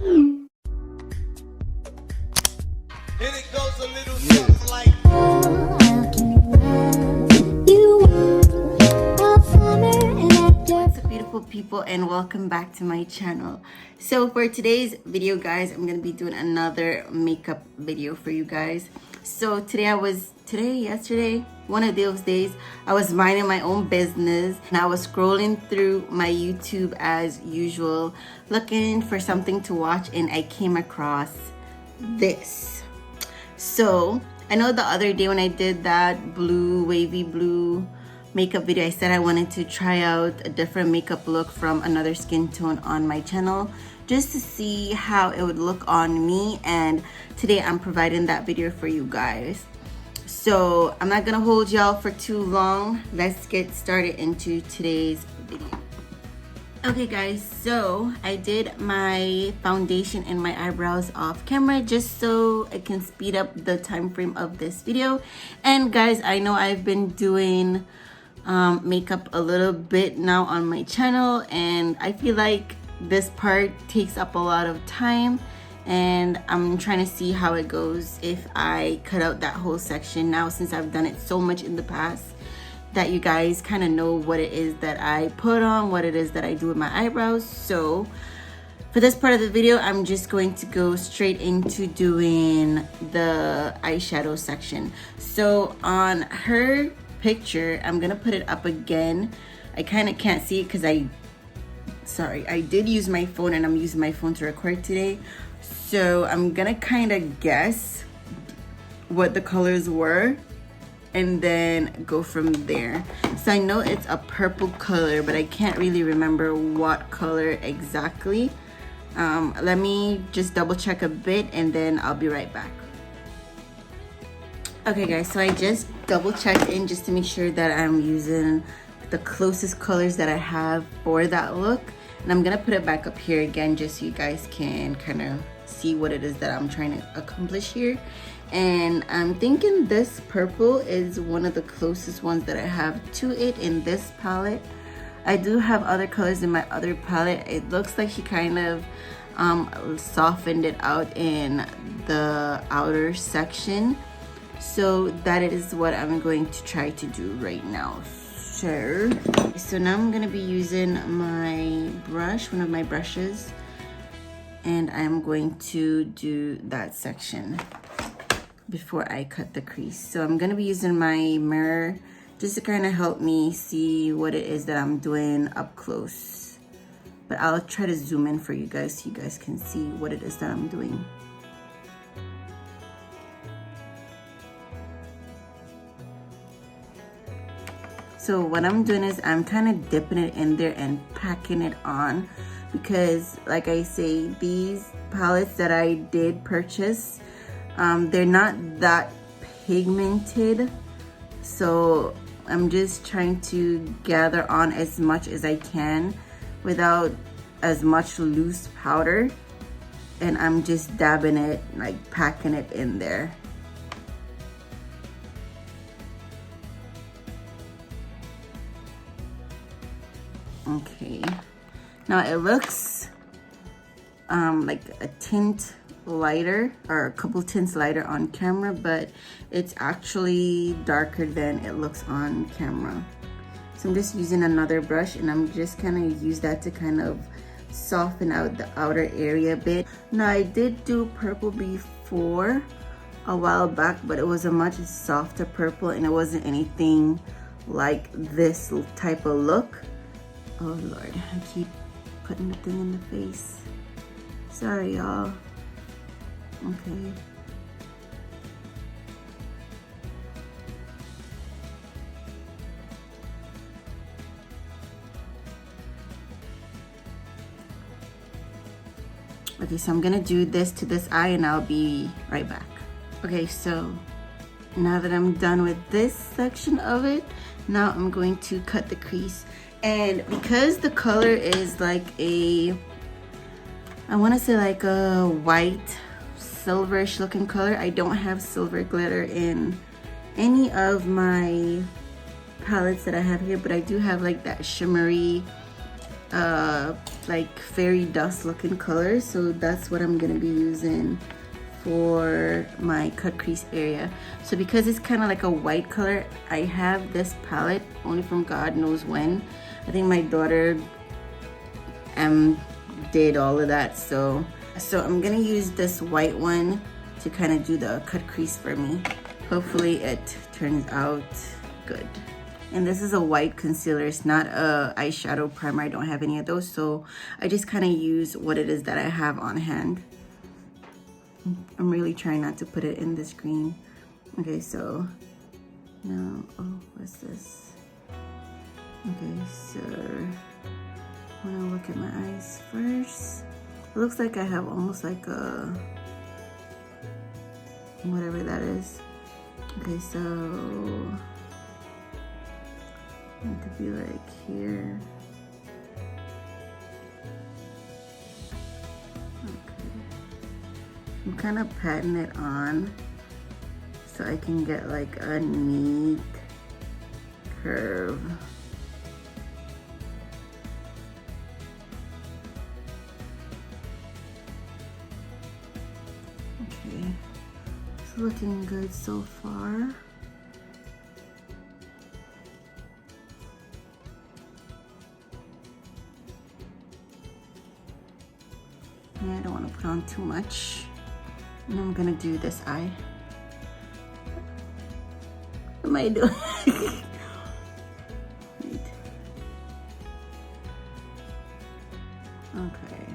And it goes a little something like What's up, beautiful people, and welcome back to my channel. So for today's video, guys, I'm gonna be doing another makeup video for you guys. So yesterday, one of those days, I was minding my own business and I was scrolling through my YouTube as usual, looking for something to watch, and I came across this. So I know the other day when I did that wavy blue makeup video, I said I wanted to try out a different makeup look from another skin tone on my channel just to see how it would look on me, and today I'm providing that video for you guys. So I'm not gonna hold y'all for too long. Let's get started into today's video. Okay guys, so I did my foundation and my eyebrows off camera just so I can speed up the time frame of this video. And guys, I know I've been doing makeup a little bit now on my channel, and I feel like this part takes up a lot of time, and I'm trying to see how it goes if I cut out that whole section now, since I've done it so much in the past that you guys kind of know what it is that I put on, what it is that I do with my eyebrows. So for this part of the video, I'm just going to go straight into doing the eyeshadow section. So on her picture, I'm gonna put it up again. I kind of can't see it because I did use my phone, and I'm using my phone to record today. So I'm gonna kind of guess what the colors were and then go from there. So I know it's a purple color, but I can't really remember what color exactly. Let me just double check a bit and then I'll be right back. Okay guys, so I just double checked in just to make sure that I'm using the closest colors that I have for that look. And I'm gonna put it back up here again just so you guys can kind of see what it is that I'm trying to accomplish here. And I'm thinking this purple is one of the closest ones that I have to it in this palette. I do have other colors in my other palette. It looks like she kind of softened it out in the outer section. So that is what I'm going to try to do right now. So now I'm gonna be using my brush, one of my brushes, and I'm going to do that section before I cut the crease. So I'm gonna be using my mirror just to kind of help me see what it is that I'm doing up close. But I'll try to zoom in for you guys so you guys can see what it is that I'm doing. So what I'm doing is I'm kind of dipping it in there and packing it on, because like I say, these palettes that I did purchase, they're not that pigmented. So I'm just trying to gather on as much as I can without as much loose powder. And I'm just dabbing it, like packing it in there. Okay, now it looks like a tint lighter, or a couple tints lighter on camera, but it's actually darker than it looks on camera. So I'm just using another brush, and I'm just kind of use that to kind of soften out the outer area a bit. Now I did do purple before a while back, but it was a much softer purple, and it wasn't anything like this type of look. Oh Lord, I keep putting the thing in the face. Sorry, y'all. Okay. Okay, so I'm gonna do this to this eye and I'll be right back. Okay, so now that I'm done with this section of it, now I'm going to cut the crease. And because the color is like a, I want to say like a white silverish looking color, I don't have silver glitter in any of my palettes that I have here, but I do have like that shimmery like fairy dust looking color, so that's what I'm gonna be using for my cut crease area. So because it's kind of like a white color, I have this palette only from God knows when. I think my daughter did all of that, so I'm gonna use this white one to kind of do the cut crease for me. Hopefully it turns out good. And this is a white concealer, it's not a eyeshadow primer. I don't have any of those, so I just kind of use what it is that I have on hand. I'm really trying not to put it in the screen. Okay, so now, oh, what's this? Okay, so I want to look at my eyes first. It looks like I have almost like a, whatever that is. Okay, so I need to be like here. I'm kind of patting it on so I can get like a neat curve. Okay, it's looking good so far. Yeah, I don't want to put on too much. And I'm gonna do this eye. What am I doing? Wait. Okay.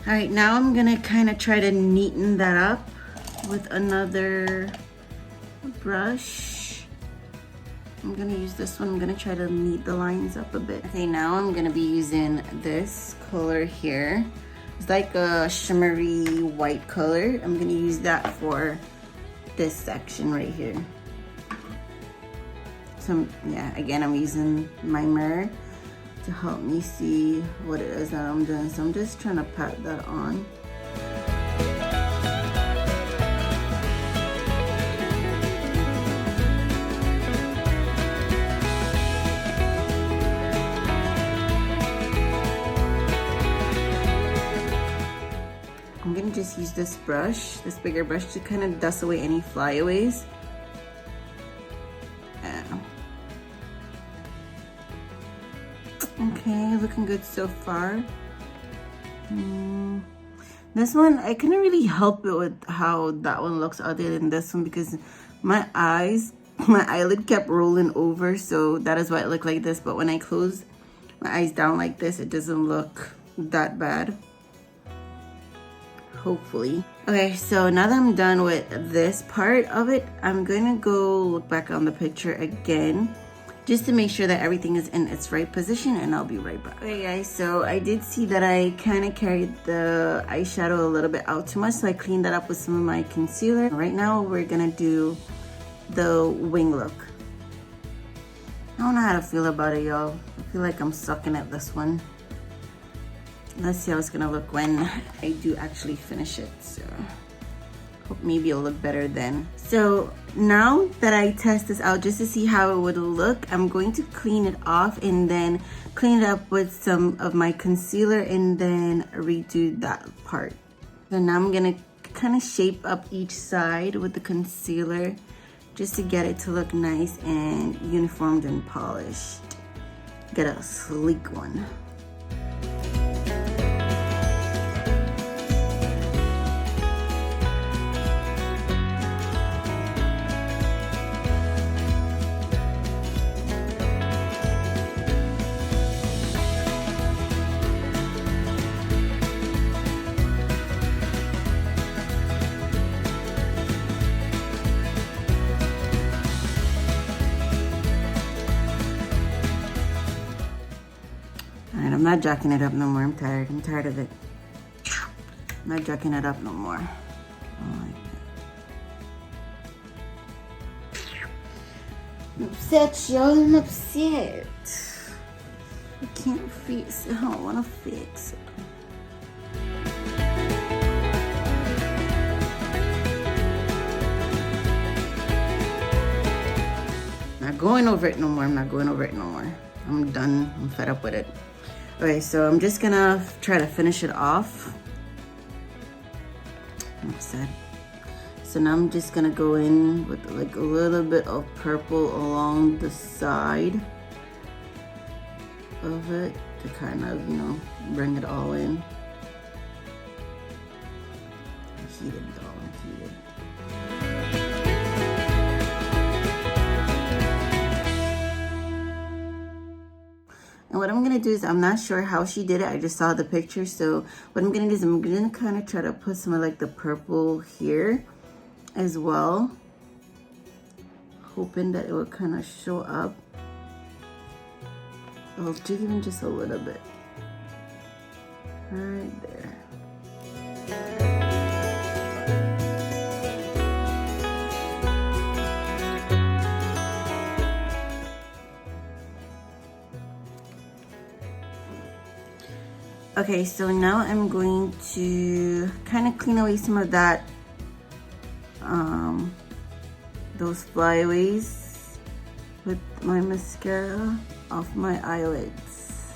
All right, now I'm gonna kind of try to neaten that up with another brush. I'm gonna use this one. I'm gonna try to neat the lines up a bit. Okay, now I'm gonna be using this color here. It's like a shimmery white color. I'm gonna use that for this section right here. So yeah, again, I'm using my mirror to help me see what it is that I'm doing. So I'm just trying to pat that on. I'm gonna just use this brush, this bigger brush, to kind of dust away any flyaways. Okay, looking good so far. This one, I couldn't really help it with how that one looks other than this one, because my eyelid kept rolling over, so that is why it looked like this. But when I close my eyes down like this, it doesn't look that bad, hopefully. Okay, so now that I'm done with this part of it, I'm gonna go look back on the picture again, just to make sure that everything is in its right position, and I'll be right back. Okay guys, so I did see that I kind of carried the eyeshadow a little bit out too much, so I cleaned that up with some of my concealer. Right now we're gonna do the wing look. I don't know how to feel about it, y'all. I feel like I'm sucking at this one. Let's see how it's gonna look when I do actually finish it. So hope maybe it'll look better then. So now that I test this out just to see how it would look, I'm going to clean it off and then clean it up with some of my concealer and then redo that part. So now I'm gonna kind of shape up each side with the concealer just to get it to look nice and uniformed and polished. Get a sleek one. I'm not jacking it up no more. I'm tired. I'm tired of it. I'm not jacking it up no more. I don't like that. I'm upset, y'all. I'm upset. I can't fix it. I don't want to fix it. Not going over it no more. I'm not going over it no more. I'm done. I'm fed up with it. Okay, so I'm just gonna try to finish it off. I'm upset. So now I'm just gonna go in with like a little bit of purple along the side of it to kind of, you know, bring it all in. Heated, y'all, heated. And what I'm gonna do is, I'm not sure how she did it. I just saw the picture. So what I'm gonna do is I'm gonna kind of try to put some of like the purple here as well, hoping that it will kind of show up. I'll do even just a little bit right there. Okay, so now I'm going to kind of clean away some of that, those flyaways with my mascara off my eyelids.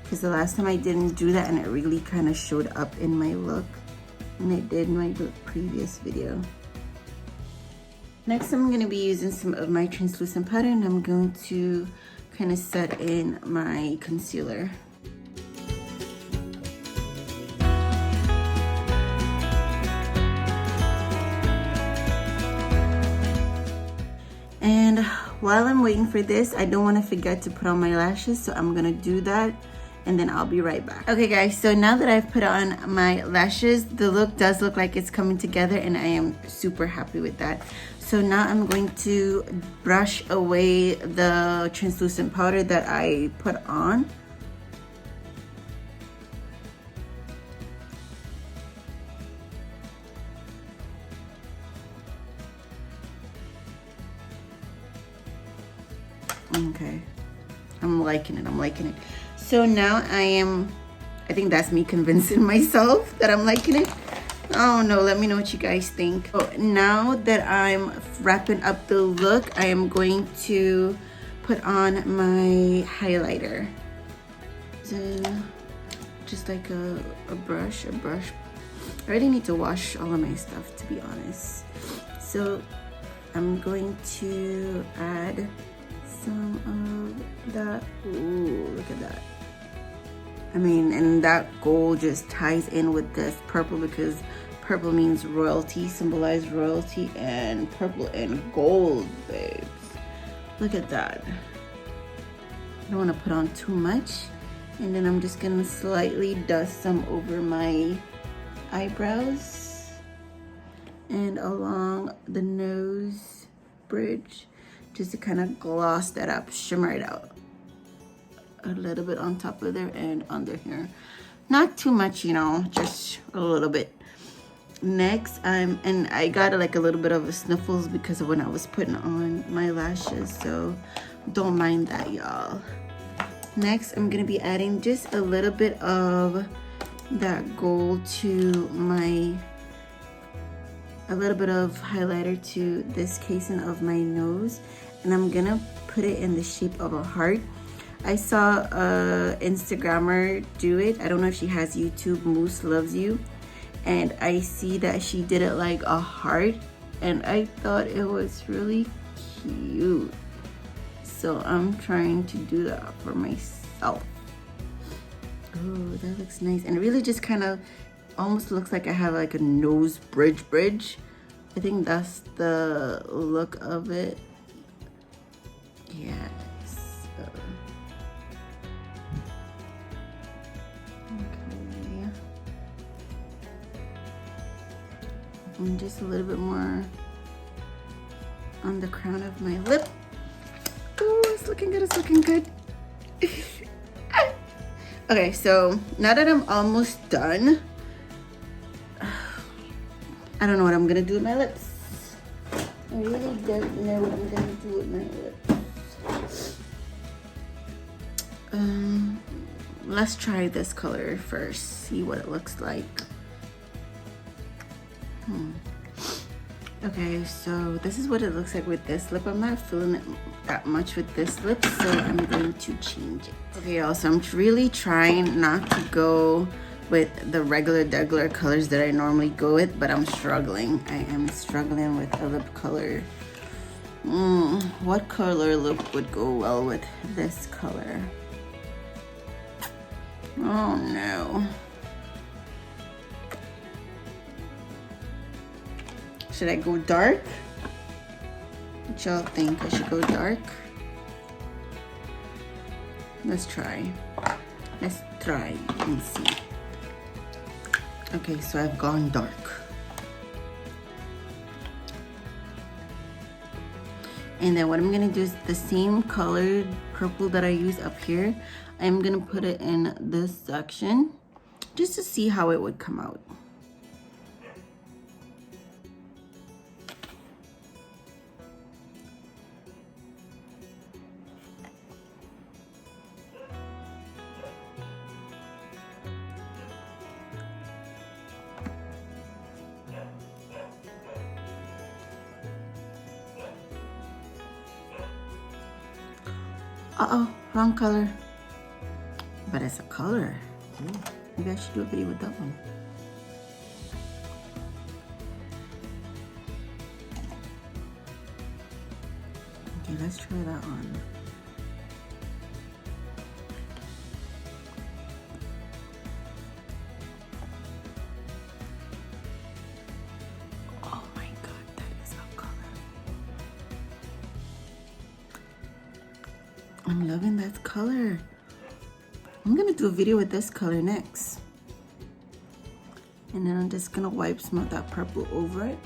Because the last time I didn't do that and it really kind of showed up in my look. And it did in my previous video. Next, I'm going to be using some of my translucent powder and I'm going to kind of set in my concealer. And while I'm waiting for this, I don't want to forget to put on my lashes, so I'm gonna do that and then I'll be right back. Okay guys, so now that I've put on my lashes, the look does look like it's coming together and I am super happy with that. So now I'm going to brush away the translucent powder that I put on. Okay, I'm liking it, I'm liking it. So now I think that's me convincing myself that I'm liking it. Oh no, let me know what you guys think. So now that I'm wrapping up the look, I am going to put on my highlighter. Then just like a brush. I already need to wash all of my stuff, to be honest. So I'm going to add some of that. Ooh, look at that. I mean, and that gold just ties in with this purple because purple means royalty, symbolize royalty, and purple and gold, babes. Look at that. I don't want to put on too much. And then I'm just gonna slightly dust some over my eyebrows and along the nose bridge, just to kind of gloss that up, shimmer it out a little bit on top of there and under here. Not too much, you know, just a little bit. Next, and I got like a little bit of a sniffles because of when I was putting on my lashes, so don't mind that, y'all. Next, I'm gonna be adding just a little bit of that gold to a little bit of highlighter to this casing of my nose, and I'm gonna put it in the shape of a heart. I saw a Instagrammer do it. I don't know if she has YouTube, Moose Loves You, and I see that she did it like a heart, and I thought it was really cute. So I'm trying to do that for myself. Oh, that looks nice, and it really just kind of almost looks like I have like a nose bridge. I think that's the look of it. Yes. Okay. And just a little bit more on the crown of my lip. Oh, it's looking good, it's looking good. Okay, so now that I'm almost done, I don't know what I'm gonna do with my lips. I really don't know what I'm gonna do with my lips. Let's try this color first, see what it looks like. Okay, so this is what it looks like with this lip. I'm not feeling it that much with this lip, so I'm going to change it. Okay, y'all, so I'm really trying not to go with the regular colors that I normally go with, but I'm struggling. I am struggling with a lip color. What color lip would go well with this color? Oh no. Should I go dark? What y'all think? I should go dark? Let's try. Let's try and see. Okay, so I've gone dark. And then what I'm gonna do is the same colored purple that I use up here, I'm gonna put it in this section just to see how it would come out. Uh-oh, wrong color. But it's a color. Ooh, maybe I should do a video with that one. Okay, let's try that on. Oh my god, that is a color. I'm loving that color. I'm gonna do a video with this color next. And then I'm just gonna wipe some of that purple over it.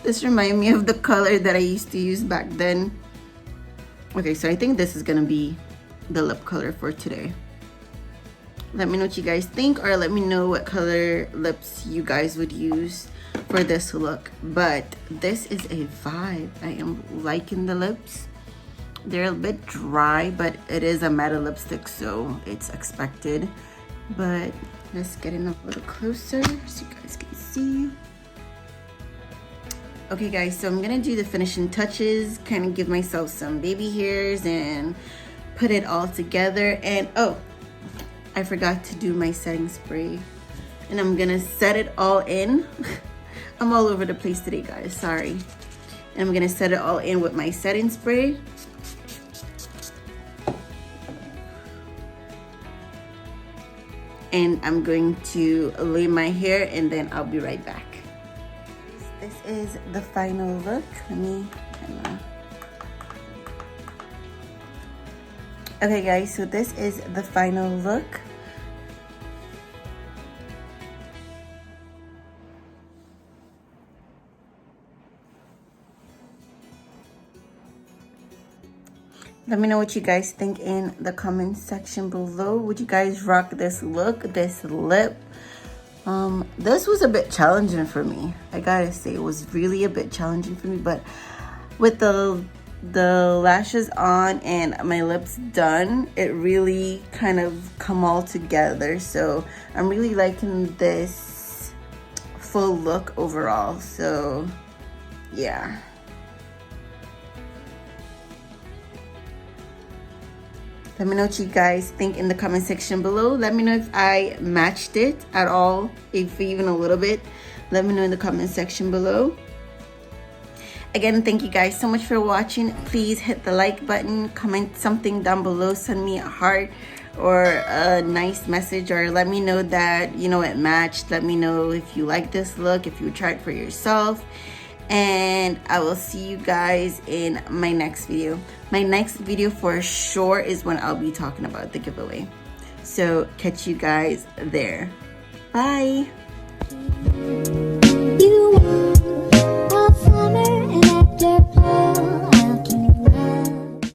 This reminds me of the color that I used to use back then. Okay, so I think this is gonna be the lip color for today. Let me know what you guys think, or let me know what color lips you guys would use for this look. But this is a vibe. I am liking the lips. They're a bit dry, but it is a matte lipstick, so it's expected. But let's get in a little closer so you guys can see. Okay guys, so I'm gonna do the finishing touches, kind of give myself some baby hairs and put it all together. And oh, I forgot to do my setting spray. And I'm gonna set it all in. I'm all over the place today, guys, sorry. And I'm gonna set it all in with my setting spray. And I'm going to lay my hair and then I'll be right back. This is the final look. Let me Okay guys, so this is the final look. Let me know what you guys think in the comment section below. Would you guys rock this look, this lip? This was a bit challenging for me. I gotta say, it was really a bit challenging for me, but with the lashes on and my lips done, it really kind of come all together. So I'm really liking this full look overall. So yeah. Let me know what you guys think in the comment section below. Let me know if I matched it at all, if even a little bit. Let me know in the comment section below. Again, thank you guys so much for watching. Please hit the like button, comment something down below, send me a heart or a nice message, or let me know that, you know, it matched. Let me know if you like this look, if you try it for yourself. And I will see you guys in my next video. My next video for sure is when I'll be talking about the giveaway. So catch you guys there. Bye.